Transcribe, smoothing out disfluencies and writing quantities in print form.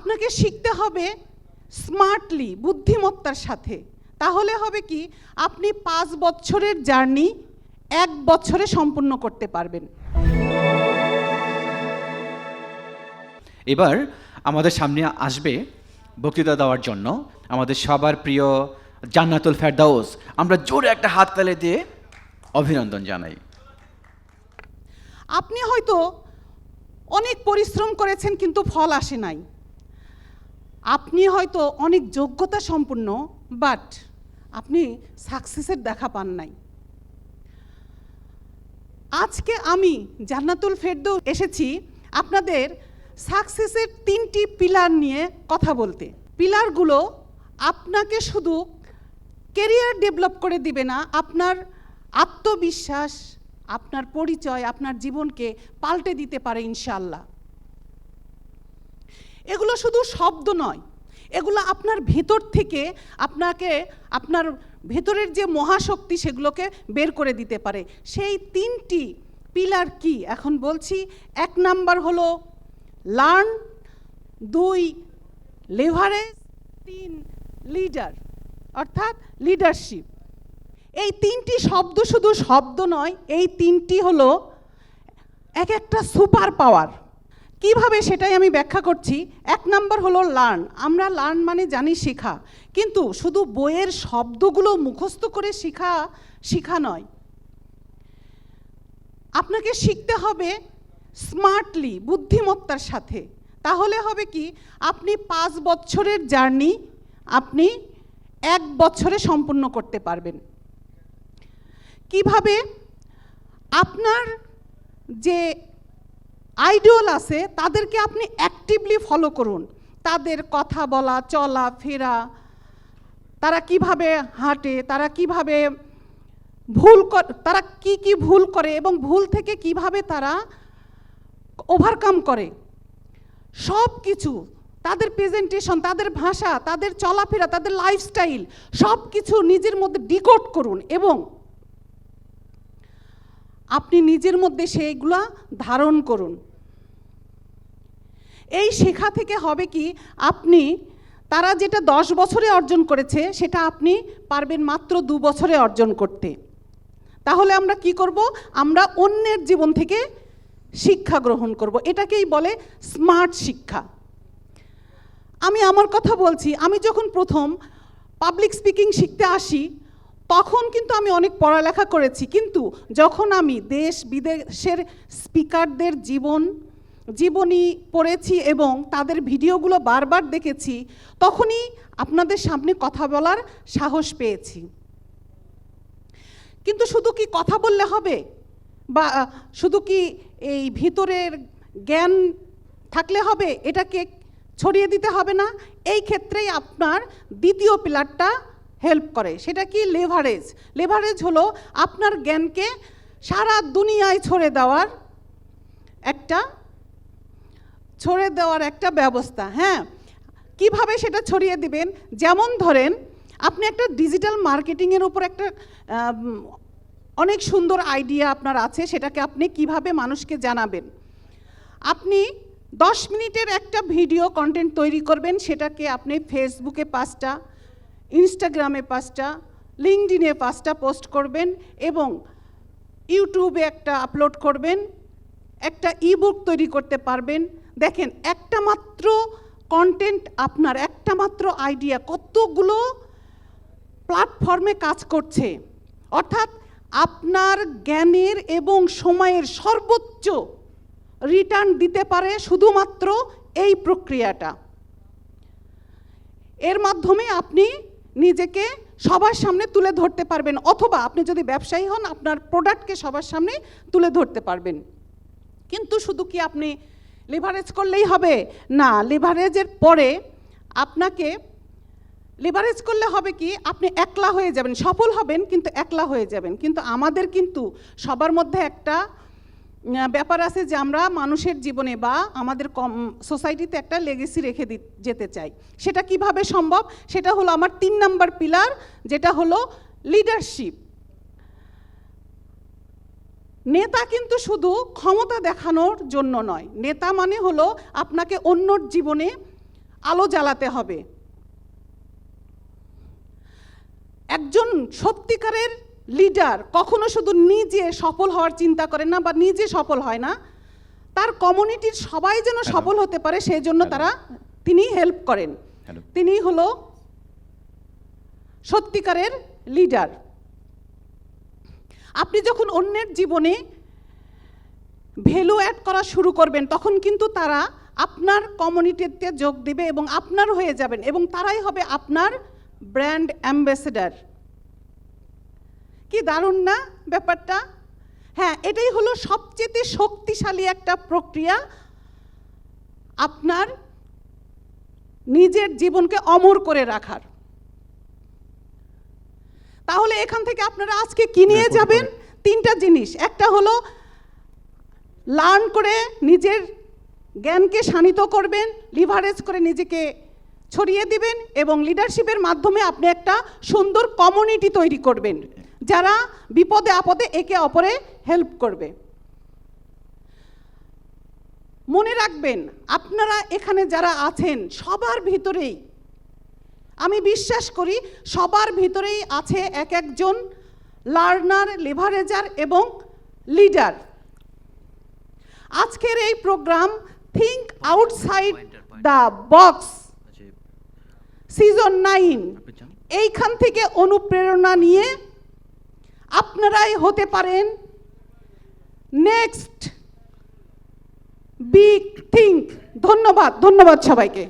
আপনাকে শিখতে হবে স্মার্টলি, বুদ্ধিমত্তার সাথে। তাহলে হবে কি, আপনি 5 বছরের জার্নি 1 বছরে সম্পূর্ণ করতে পারবেন। এবার আমাদের সামনে আসবে বক্তৃতা দেওয়ার জন্য আমাদের সবার প্রিয় জান্নাতুল ফেরদাউস। আমরা জোরে একটা হাততালি দিয়ে অভিনন্দন জানাই। আপনি হয়তো অনেক পরিশ্রম করেছেন কিন্তু ফল আসে নাই। আপনি হয়তো অনেক যোগ্যতা সম্পন্ন, বাট আপনি সাকসেসের দেখা পান নাই। আজকে আমি জান্নাতুল ফেরদাউস এসেছি আপনাদের সাকসেসের 3টি পিলার নিয়ে কথা বলতে। পিলারগুলো আপনাকে শুধু কেরিয়ার ডেভেলপ করে দিবে না, আপনার আত্মবিশ্বাস, আপনার পরিচয়, আপনার জীবনকে পাল্টে দিতে পারে ইনশাআল্লাহ। এগুলো শুধু শব্দ নয়, এগুলো আপনার ভেতর থেকে আপনাকে, আপনার ভেতরের যে মহাশক্তি সেগুলোকে বের করে দিতে পারে। সেই 3টি পিলার কি এখন বলছি। 1 নাম্বার হলো লার্ন, 2 লেভারেজ, 3 লিডার, অর্থাৎ লিডারশিপ। এই 3টি শব্দ শুধু শব্দ নয়, এই 3টি হলো এক একটা সুপার পাওয়ার। কিভাবে সেটাই আমি ব্যাখ্যা করছি। 1 নাম্বার হলো লার্ন। আমরা লার্ন মানে জানি শেখা, কিন্তু শুধু বইয়ের শব্দগুলো মুখস্থ করে শেখা নয়। আপনাকে শিখতে হবে স্মার্টলি, বুদ্ধিমত্তার সাথে। তাহলে হবে কি, আপনি 5 বছরের জার্নি আপনি 1 বছরে সম্পূর্ণ করতে পারবেন। কিভাবে? আপনার যে আইডল আছে তাদেরকে আপনি অ্যাক্টিভলি ফলো করুন। তাদের কথা বলা, চলা ফেরা, তারা কিভাবে হাঁটে, তারা কিভাবে তারা কি ভুল করে এবং ভুল থেকে কিভাবে তারা ওভারকাম করে, সব কিছু, তাদের প্রেজেন্টেশন, তাদের ভাষা, তাদের চলাফেরা, তাদের লাইফস্টাইল, সব কিছু নিজের মধ্যে ডিকোড করুন এবং আপনি নিজের মধ্যে সেইগুলা ধারণ করুন। এই শেখা থেকে হবে কি, আপনি তারা যেটা 10 বছরে অর্জন করেছে সেটা আপনি পারবেন মাত্র 2 বছরে অর্জন করতে। তাহলে আমরা কি করব? আমরা অন্যের জীবন থেকে শিক্ষা গ্রহণ করব। এটাকেই বলে স্মার্ট শিক্ষা। আমি আমার কথা বলছি, আমি যখন প্রথম পাবলিক স্পিকিং শিখতে আসি তখন কিন্তু আমি অনেক পড়ালেখা করেছি, কিন্তু যখন আমি দেশ বিদেশের স্পিকারদের জীবনী পড়েছি এবং তাদের ভিডিওগুলো বারবার দেখেছি, তখনই আপনাদের সামনে কথা বলার সাহস পেয়েছি। কিন্তু শুধু কি কথা বললে হবে, বা শুধু কি এই ভিতরের জ্ঞান থাকলে হবে, এটাকে ছড়িয়ে দিতে হবে না। এই ক্ষেত্রেই আপনার 2য় পিলারটা হেল্প করে। সেটা কি? লেভারেজ। লেভারেজ হলো আপনার জ্ঞানকে সারা দুনিয়ায় ছড়িয়ে দেওয়ার একটা ব্যবস্থা। হ্যাঁ, কিভাবে সেটা ছড়িয়ে দিবেন? যেমন ধরেন, আপনি একটা ডিজিটাল মার্কেটিংয়ের উপর একটা অনেক সুন্দর আইডিয়া আপনার আছে, সেটাকে আপনি কিভাবে মানুষকে জানাবেন। আপনি 10 মিনিটের একটা ভিডিও কন্টেন্ট তৈরি করবেন, সেটাকে আপনি ফেসবুকে 5টা, ইনস্টাগ্রামে 5টা, লিঙ্কডইনে 5টা পোস্ট করবেন এবং ইউটিউবে একটা আপলোড করবেন, একটা ইবুক তৈরি করতে পারবেন। দেখেন, একটা মাত্র কন্টেন্ট, আপনার একটা মাত্র আইডিয়া কতগুলো প্ল্যাটফর্মে কাজ করছে। অর্থাৎ আপনার জ্ঞানের এবং সময়ের সর্বোচ্চ রিটার্ন দিতে পারে শুধুমাত্র এই প্রক্রিয়াটা। এর মাধ্যমে আপনি নিজেকে সবার সামনে তুলে ধরতে পারবেন, অথবা আপনি যদি ব্যবসায়ী হন আপনার প্রোডাক্টকে সবার সামনে তুলে ধরতে পারবেন। কিন্তু শুধু কি আপনি লিভারেজ করলেই হবে? না, লিভারেজের পরে আপনাকে লিভারেজ করলে হবে কি, আপনি একলা হয়ে যাবেন, সফল হবেন কিন্তু একলা হয়ে যাবেন। কিন্তু আমাদের কিন্তু সবার মধ্যে একটা ব্যাপার আছে যে আমরা মানুষের জীবনে বা আমাদের সোসাইটিতে একটা লেগেসি রেখে যেতে চাই। সেটা কিভাবে সম্ভব? সেটা হলো আমার 3 নাম্বার পিলার, যেটা হলো লিডারশিপ। নেতা কিন্তু শুধু ক্ষমতা দেখানোর জন্য নয়। নেতা মানে হলো আপনাকে অন্যর জীবনে আলো জ্বালাতে হবে। একজন সত্যিকারের লিডার কখনো শুধু নিজে সফল হওয়ার চিন্তা করে না বা নিজে সফল হয় না, তার কমিউনিটির সবাই যেন সফল হতে পারে সেই জন্য তিনি হেল্প করেন। তিনি হলো সত্যিকারের লিডার। আপনি যখন অন্যের জীবনে ভ্যালু অ্যাড করা শুরু করবেন তখন কিন্তু তারা আপনার কমিউনিটিতে যোগ দিবে এবং আপনার হয়ে যাবেন এবং তারাই হবে আপনার ব্র্যান্ড অ্যাম্বাসেডর। কি দারুণ না ব্যাপারটা? হ্যাঁ, এটাই হলো সবচেয়ে শক্তিশালী একটা প্রক্রিয়া আপনার নিজের জীবনকে অমর করে রাখার। তাহলে এখান থেকে আপনারা আজকে কি নিয়ে যাবেন? তিনটা জিনিস। একটা হলো লার্ন করে নিজের জ্ঞানকে শানিত করবেন, লিভারেজ করে নিজেকে ছড়িয়ে দিবেন এবং লিডারশিপের মাধ্যমে আপনি একটা সুন্দর কমিউনিটি তৈরি করবেন যারা বিপদে আপদে একে অপরে হেল্প করবে। মনে রাখবেন, আপনারা এখানে যারা আছেন সবার ভিতরেই, আমি বিশ্বাস করি সবার ভিতরেই আছে এক একজন লার্নার, লিভারেজার এবং লিডার। আজকের এই programme think outside the box season 9, এইখান থেকে অনুপ্রেরণা নিয়ে আপনারাই হতে পারেন নেক্সট বিগ থিঙ্ক। ধন্যবাদ সবাইকে।